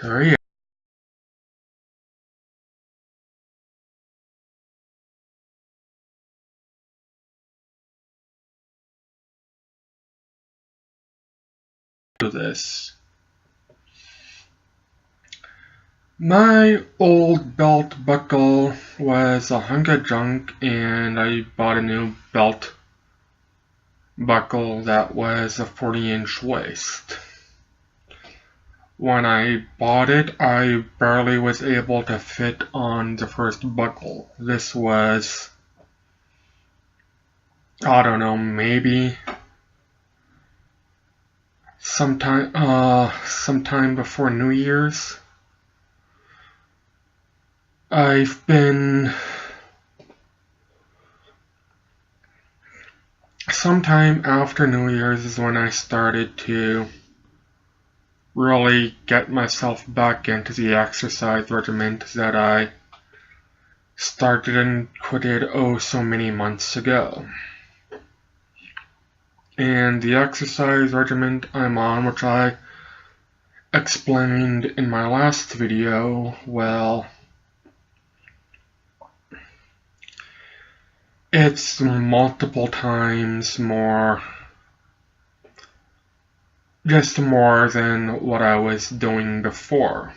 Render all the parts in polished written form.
Hurry to this. My old belt buckle was a hunk of junk, and I bought a new belt buckle that was a 40-inch waist. When I bought it, I barely was able to fit on the first buckle. This was, I don't know, maybe sometime before New Year's. I've been sometime after New Year's is when I started to really get myself back into the exercise regimen that I started and quitted so many months ago. And the exercise regimen I'm on, which I explained in my last video, well, it's multiple times more, just more than what I was doing before.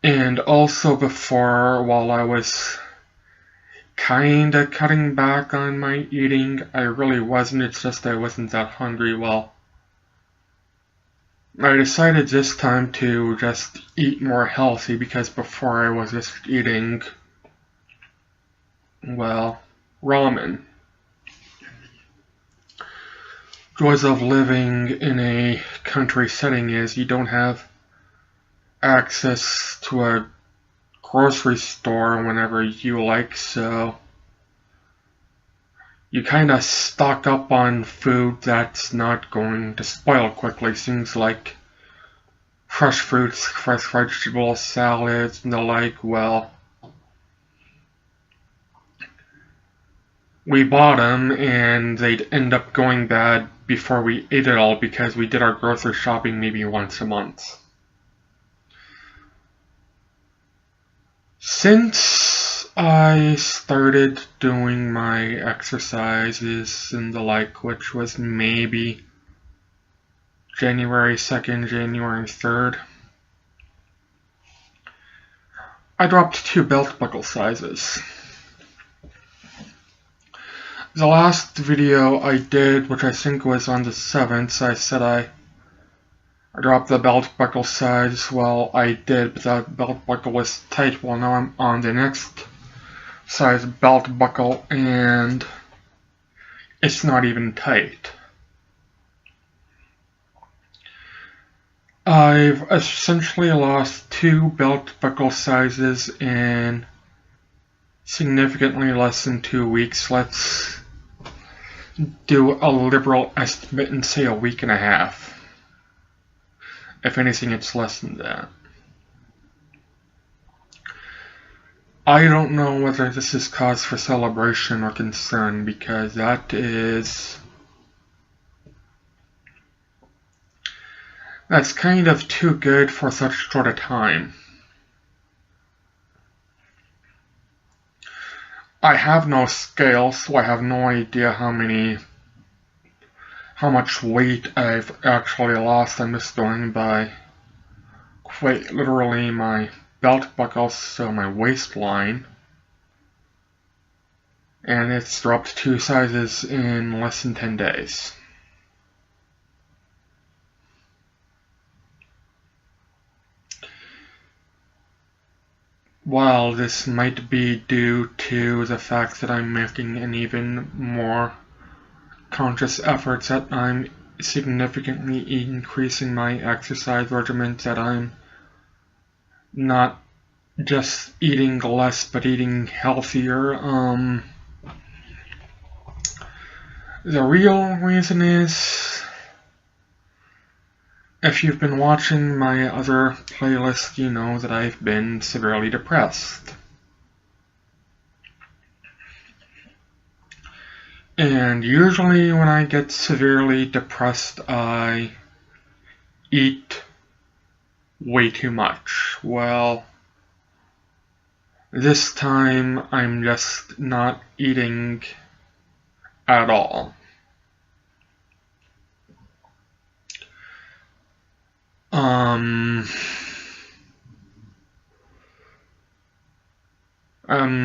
And also before, while I was kinda cutting back on my eating, I really wasn't, it's just I wasn't that hungry. Well, I decided this time to just eat more healthy, because before I was just eating, well, ramen. Joys of living in a country setting is you don't have access to a grocery store whenever you like, so you kind of stock up on food that's not going to spoil quickly. Things like fresh fruits, fresh vegetables, salads, and the like. Well, we bought them, and they'd end up going bad before we ate it all, because we did our grocery shopping maybe once a month. Since I started doing my exercises and the like, which was maybe January 2nd, January 3rd, I dropped 2 belt buckle sizes. The last video I did, which I think was on the 7th, I said I dropped the belt buckle size. Well, I did, but that belt buckle was tight. Well, now I'm on the next size belt buckle, and it's not even tight. I've essentially lost 2 belt buckle sizes in significantly less than 2 weeks. Let's do a liberal estimate and say a week and a half. If anything, it's less than that. I don't know whether this is cause for celebration or concern, because that's kind of too good for such short a time. I have no scale, so I have no idea how much weight I've actually lost. I'm just going by quite literally my belt buckles, so my waistline. And it's dropped 2 sizes in less than 10 days. While this might be due to the fact that I'm making an even more conscious effort, that I'm significantly increasing my exercise regimen, that I'm not just eating less but eating healthier, the real reason is, if you've been watching my other playlist, you know that I've been severely depressed. And usually when I get severely depressed, I eat way too much. Well, this time I'm just not eating at all.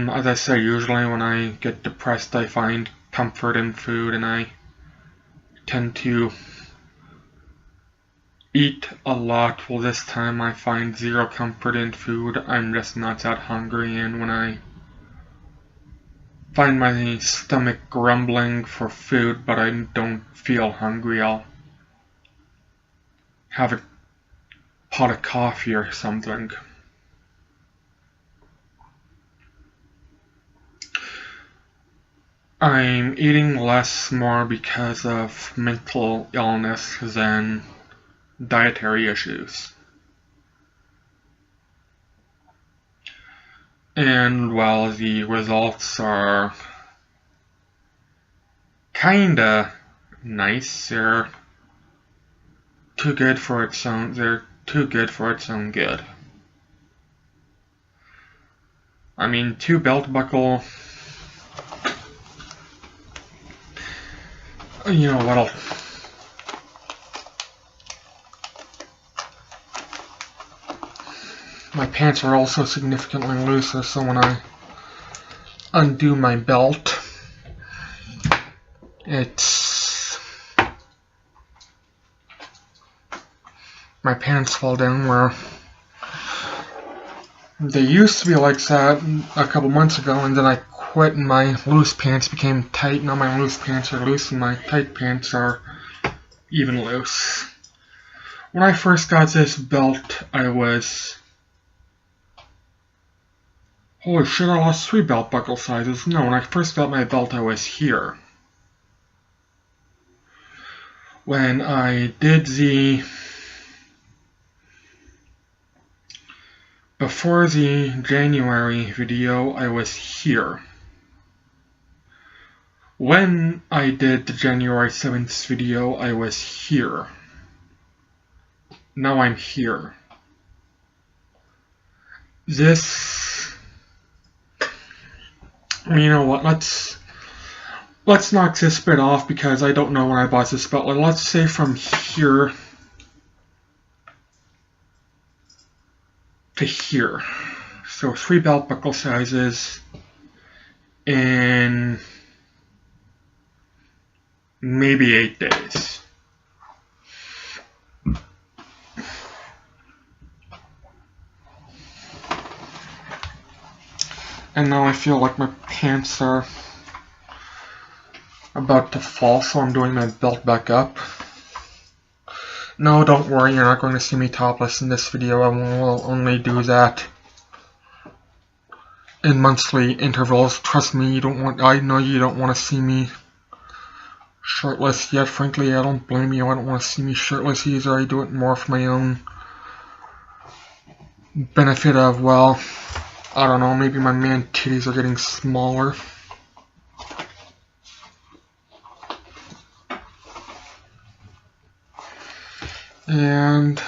As I say, usually when I get depressed, I find comfort in food, and I tend to eat a lot. Well, this time I find zero comfort in food. I'm just not that hungry, and when I find my stomach grumbling for food, but I don't feel hungry, I'll have a pot of coffee or something. I'm eating less more because of mental illness than dietary issues. And while the results are kinda nice, they're too good for its own good. I mean, 2 belt buckle, you know what'll my pants are also significantly looser, so when I undo my belt, my pants fall down where they used to be like that a couple months ago, and then I quit and my loose pants became tight. Now my loose pants are loose and my tight pants are even loose. When I first got this belt, I was... Holy shit, I lost 3 belt buckle sizes. No, when I first got my belt, I was here. When I did the... Before the January video, I was here. When I did the January 7th video, I was here. Now I'm here. This... You know what, let's knock this bit off because I don't know when I bought this belt. Let's say from here to here. So 3 belt buckle sizes in maybe 8 days. And now I feel like my pants are about to fall, so I'm doing my belt back up. No, don't worry, you're not going to see me topless in this video. I will only do that in monthly intervals. Trust me, I know you don't want to see me shirtless yet. Frankly, I don't blame you. I don't want to see me shirtless either. I do it more for my own benefit of, well, I don't know, maybe my man titties are getting smaller. And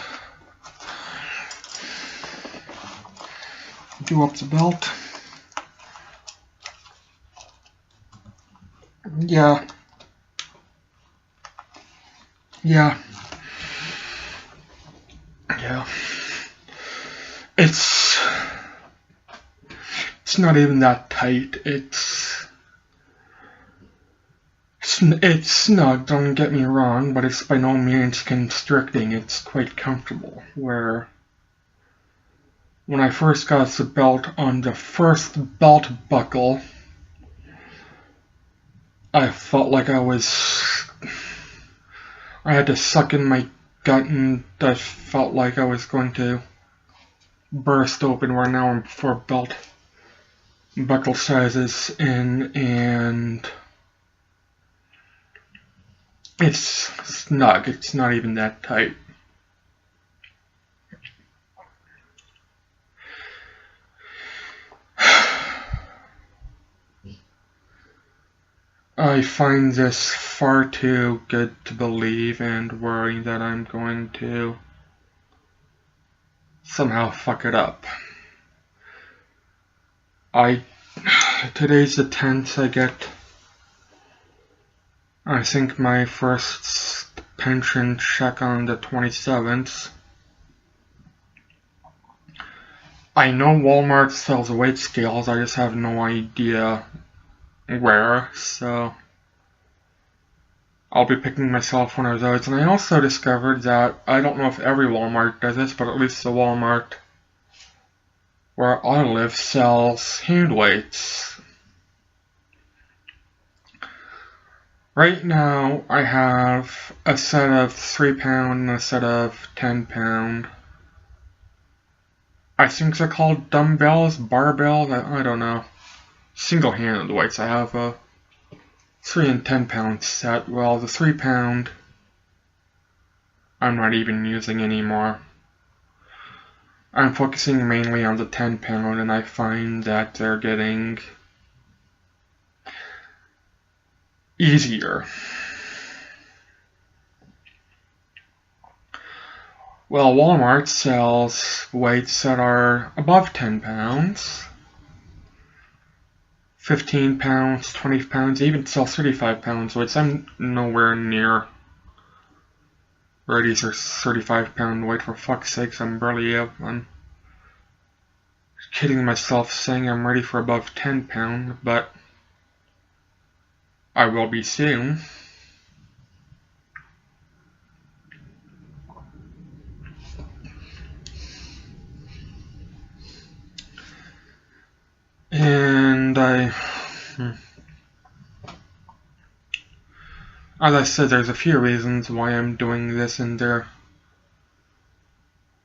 do up the belt. Yeah. It's not even that tight. It's snug, don't get me wrong, but it's by no means constricting. It's quite comfortable. Where when I first got the belt on the first belt buckle, I felt like I had to suck in my gut, and I felt like I was going to burst open, where now I'm 4 belt buckle sizes in, and it's snug. It's not even that tight. I find this far too good to believe, and worry that I'm going to somehow fuck it up. Today's the 10th. I think my first pension check on the 27th. I know Walmart sells weight scales, I just have no idea where, so I'll be picking myself one of those. And I also discovered that, I don't know if every Walmart does this, but at least the Walmart where I live sells hand weights. Right now, I have a set of 3-pound and a set of 10-pound. I think they're called dumbbells, barbells, I don't know. Single-handed weights. I have a 3 and 10-pound set. Well, the 3-pound I'm not even using anymore. I'm focusing mainly on the 10-pound, and I find that they're getting easier. Well, Walmart sells weights that are above 10 pounds, 15 pounds, 20 pounds, they even sell 35 pounds weights. I'm nowhere near ready for 35-pound weight, for fuck's sakes. I'm kidding myself saying I'm ready for above 10 pounds, but I will be soon. And as I said, there's a few reasons why I'm doing this, and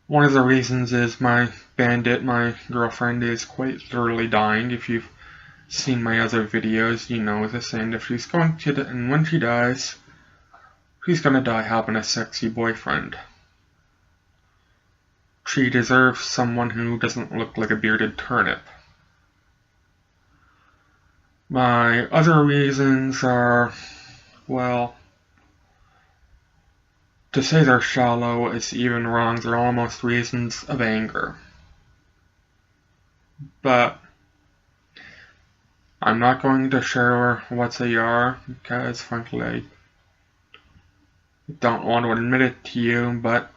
one of the reasons is my bandit, my girlfriend, is quite literally dying. If you've seen my other videos, you know this, and if she's going to, and when she dies, she's gonna die having a sexy boyfriend. She deserves someone who doesn't look like a bearded turnip. My other reasons are, well, to say they're shallow is even wrong. They're almost reasons of anger. But I'm not going to share what they are, because frankly I don't want to admit it to you, but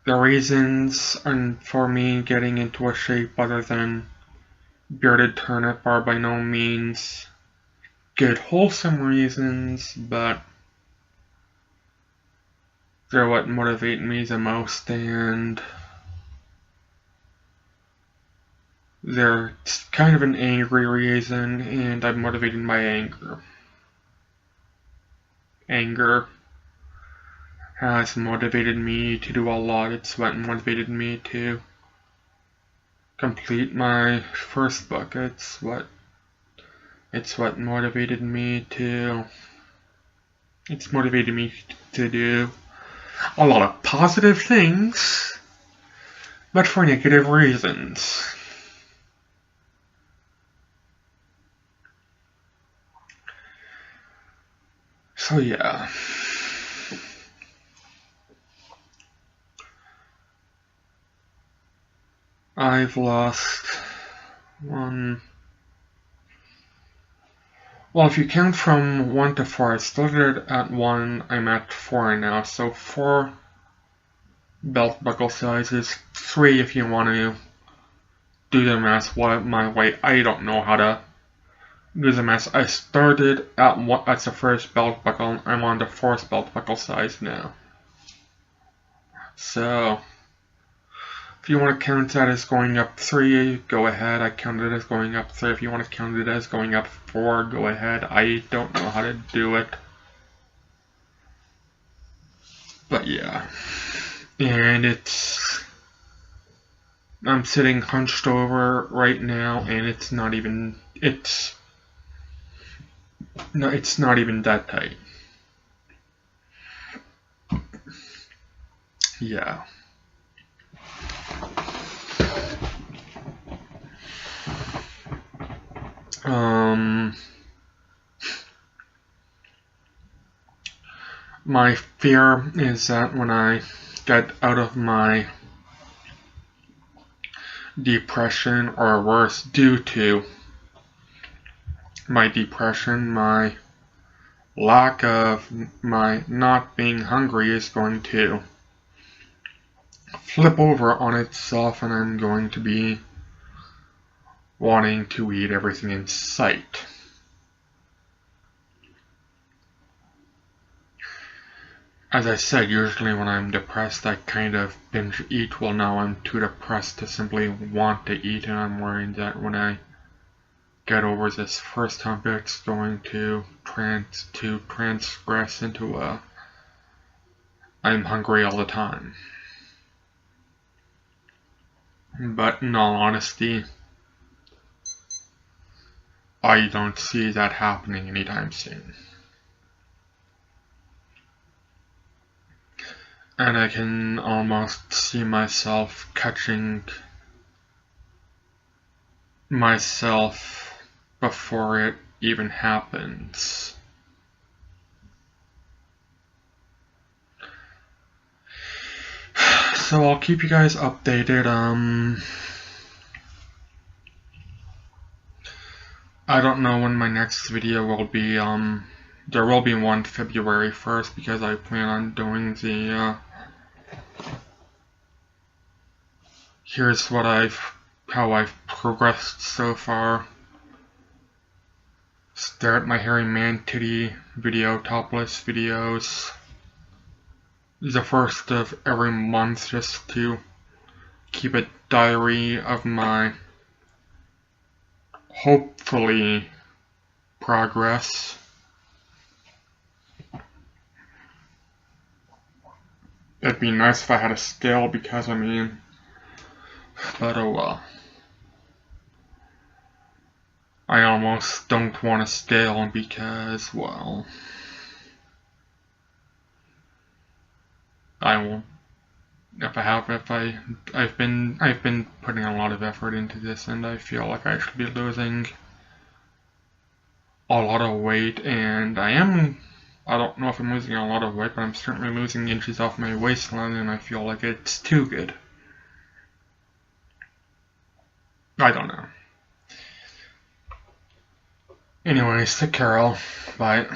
the reasons for me getting into a shape other than bearded turnip are by no means good, wholesome reasons, but they're what motivate me the most, and they're kind of an angry reason, and I'm motivated by anger. Anger has motivated me to do a lot. It's what motivated me to complete my first book. It's what motivated me to do a lot of positive things, but for negative reasons. So yeah. I've lost one. Well, if you count from 1 to 4, I started at 1, I'm at 4 now, so 4 belt buckle sizes, 3 if you want to do the math my way. I don't know how to do the math. I started at the first belt buckle, I'm on the 4th belt buckle size now. So if you want to count that as going up 3, go ahead. I count it as going up 3. If you want to count it as going up 4, go ahead. I don't know how to do it. But yeah. And I'm sitting hunched over right now, and it's not even that tight. Yeah. My fear is that when I get out of my depression, or worse, due to my depression, my lack of my not being hungry is going to flip over on itself, and I'm going to be wanting to eat everything in sight. As I said, usually when I'm depressed, I kind of binge eat. Well, now I'm too depressed to simply want to eat, and I'm worried that when I get over this first hump, it's going to transgress into a I'm hungry all the time. But in all honesty, I don't see that happening anytime soon. And I can almost see myself catching myself before it even happens. So I'll keep you guys updated. I don't know when my next video will be. There will be one February 1st because I plan on doing the here's what how I've progressed so far. Stare at my hairy man titty video, topless videos. The first of every month, just to keep a diary of my hopefully progress. It'd be nice if I had a scale, because but oh well. I almost don't want a scale because, well, I won't. I've been putting a lot of effort into this, and I feel like I should be losing a lot of weight, and I don't know if I'm losing a lot of weight, but I'm certainly losing inches off my waistline, and I feel like it's too good. I don't know. Anyways, take care all. Bye.